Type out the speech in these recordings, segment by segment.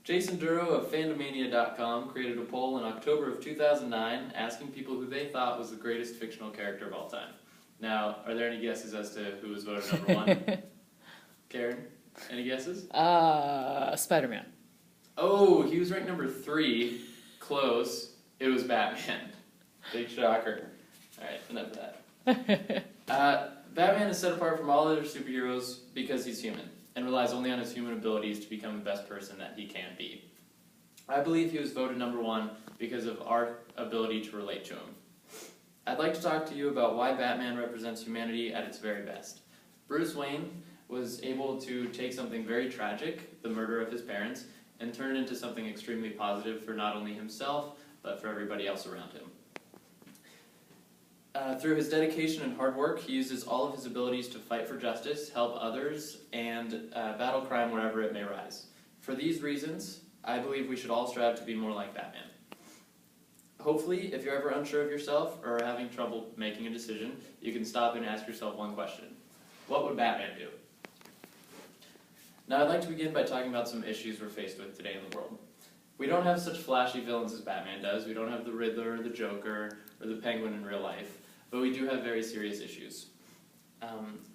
Jason Duro of Fandomania.com created a poll in October of 2009 asking people who they thought was the greatest fictional character of all time. Now, are there any guesses as to who was voted number one? Karen, any guesses? Spider-Man. Oh, he was ranked number 3. Close. It was Batman. Big shocker. Alright, enough of that. Batman is set apart from all other superheroes because he's human, and relies only on his human abilities to become the best person that he can be. I believe he was voted number 1 because of our ability to relate to him. I'd like to talk to you about why Batman represents humanity at its very best. Bruce Wayne was able to take something very tragic, the murder of his parents, and turn it into something extremely positive for not only himself, but for everybody else around him. Through his dedication and hard work, he uses all of his abilities to fight for justice, help others, and battle crime wherever it may rise. For these reasons, I believe we should all strive to be more like Batman. Hopefully, if you're ever unsure of yourself or are having trouble making a decision, you can stop and ask yourself one question. What would Batman do? Now, I'd like to begin by talking about some issues we're faced with today in the world. We don't have such flashy villains as Batman does. We don't have the Riddler, or the Joker, or the Penguin in real life. But we do have very serious issues.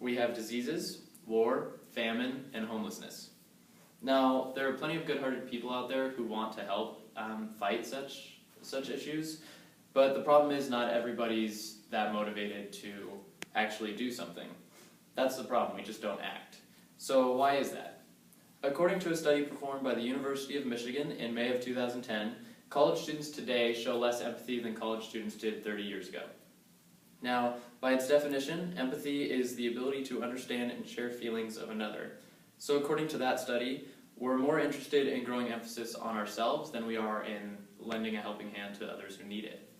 We have diseases, war, famine, and homelessness. Now, there are plenty of good-hearted people out there who want to help fight such issues, but the problem is not everybody's that motivated to actually do something. That's the problem, we just don't act. So why is that? According to a study performed by the University of Michigan in May of 2010, college students today show less empathy than college students did 30 years ago. Now, by its definition, empathy is the ability to understand and share feelings of another. So according to that study, we're more interested in growing emphasis on ourselves than we are in lending a helping hand to others who need it.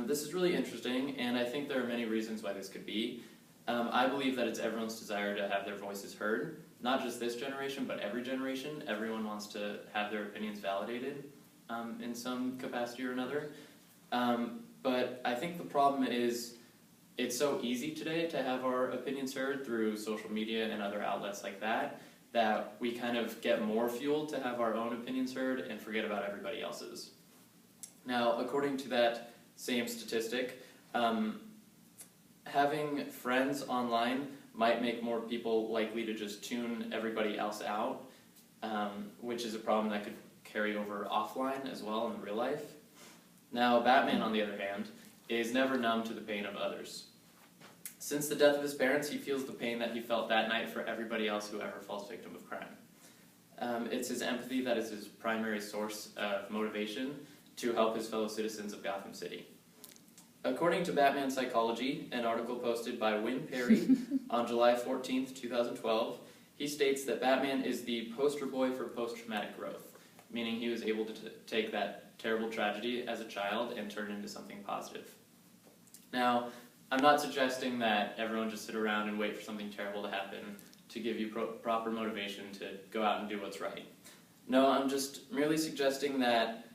This is really interesting, and I think there are many reasons why this could be. I believe that it's everyone's desire to have their voices heard, not just this generation, but every generation. Everyone wants to have their opinions validated in some capacity or another. But I think the problem is it's so easy today to have our opinions heard through social media and other outlets like that, that we kind of get more fuel to have our own opinions heard and forget about everybody else's. Now, according to that same statistic, having friends online might make more people likely to just tune everybody else out, which is a problem that could carry over offline as well in real life. Now, Batman, on the other hand, is never numb to the pain of others. Since the death of his parents, he feels the pain that he felt that night for everybody else who ever falls victim of crime. It's his empathy that is his primary source of motivation to help his fellow citizens of Gotham City. According to Batman Psychology, an article posted by Wynn Perry on July 14th, 2012, he states that Batman is the poster boy for post-traumatic growth, meaning he was able to take that terrible tragedy as a child and turn it into something positive. Now, I'm not suggesting that everyone just sit around and wait for something terrible to happen to give you proper motivation to go out and do what's right. No, I'm just merely suggesting that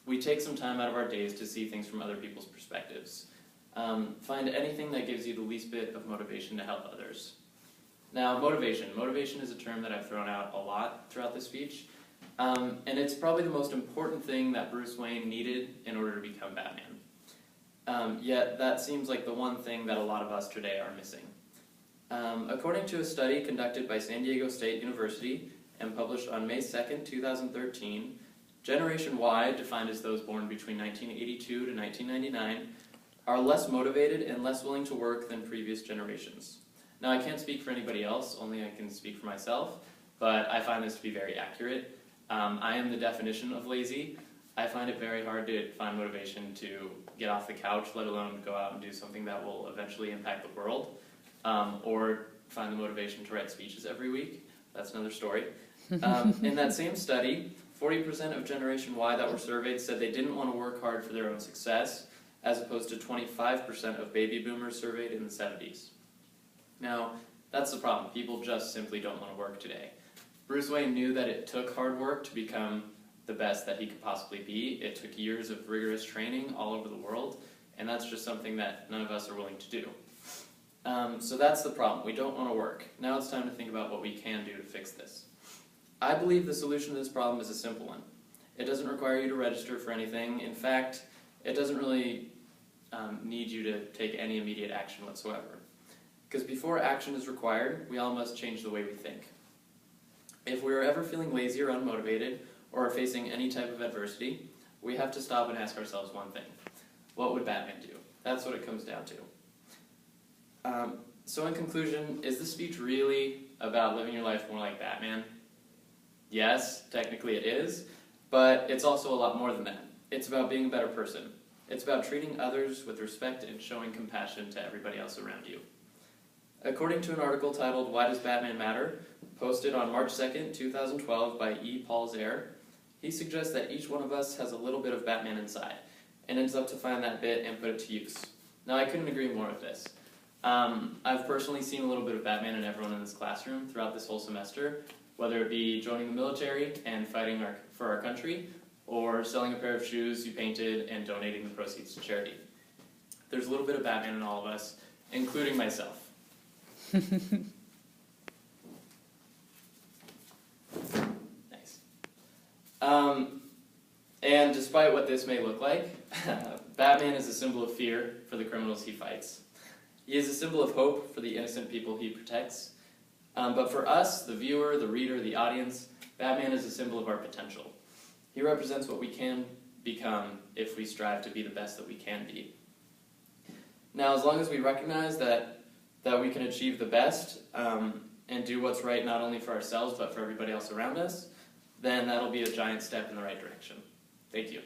we take some time out of our days to see things from other people's perspectives. Find anything that gives you the least bit of motivation to help others. Now, motivation. Motivation is a term that I've thrown out a lot throughout this speech, and it's probably the most important thing that Bruce Wayne needed in order to become Batman. Yet that seems like the one thing that a lot of us today are missing. According to a study conducted by San Diego State University and published on May 2nd, 2013, Generation Y, defined as those born between 1982 to 1999, are less motivated and less willing to work than previous generations. Now, I can't speak for anybody else, only I can speak for myself, but I find this to be very accurate. I am the definition of lazy. I find it very hard to find motivation to get off the couch, let alone go out and do something that will eventually impact the world, or find the motivation to write speeches every week. That's another story. In that same study, 40% of Generation Y that were surveyed said they didn't want to work hard for their own success, as opposed to 25% of baby boomers surveyed in the 70s. Now, that's the problem. People just simply don't want to work today. Bruce Wayne knew that it took hard work to become the best that he could possibly be. It took years of rigorous training all over the world, and that's just something that none of us are willing to do. So that's the problem. We don't want to work. Now it's time to think about what we can do to fix this. I believe the solution to this problem is a simple one. It doesn't require you to register for anything. In fact, it doesn't really need you to take any immediate action whatsoever. Because before action is required, we all must change the way we think. If we are ever feeling lazy or unmotivated, or are facing any type of adversity, we have to stop and ask ourselves one thing. What would Batman do? That's what it comes down to. So in conclusion, is this speech really about living your life more like Batman? Yes, technically it is, but it's also a lot more than that. It's about being a better person. It's about treating others with respect and showing compassion to everybody else around you. According to an article titled "Why Does Batman Matter?", posted on March 2nd, 2012 by E. Paul Zare, he suggests that each one of us has a little bit of Batman inside, and it's up to find that bit and put it to use. Now, I couldn't agree more with this. I've personally seen a little bit of Batman in everyone in this classroom throughout this whole semester, whether it be joining the military and fighting for our country, or selling a pair of shoes you painted and donating the proceeds to charity. There's a little bit of Batman in all of us, including myself. Nice. And despite what this may look like, Batman is a symbol of fear for the criminals he fights. He is a symbol of hope for the innocent people he protects. But for us, the viewer, the reader, the audience, Batman is a symbol of our potential. He represents what we can become if we strive to be the best that we can be. Now, as long as we recognize that we can achieve the best and do what's right not only for ourselves but for everybody else around us, then that'll be a giant step in the right direction. Thank you.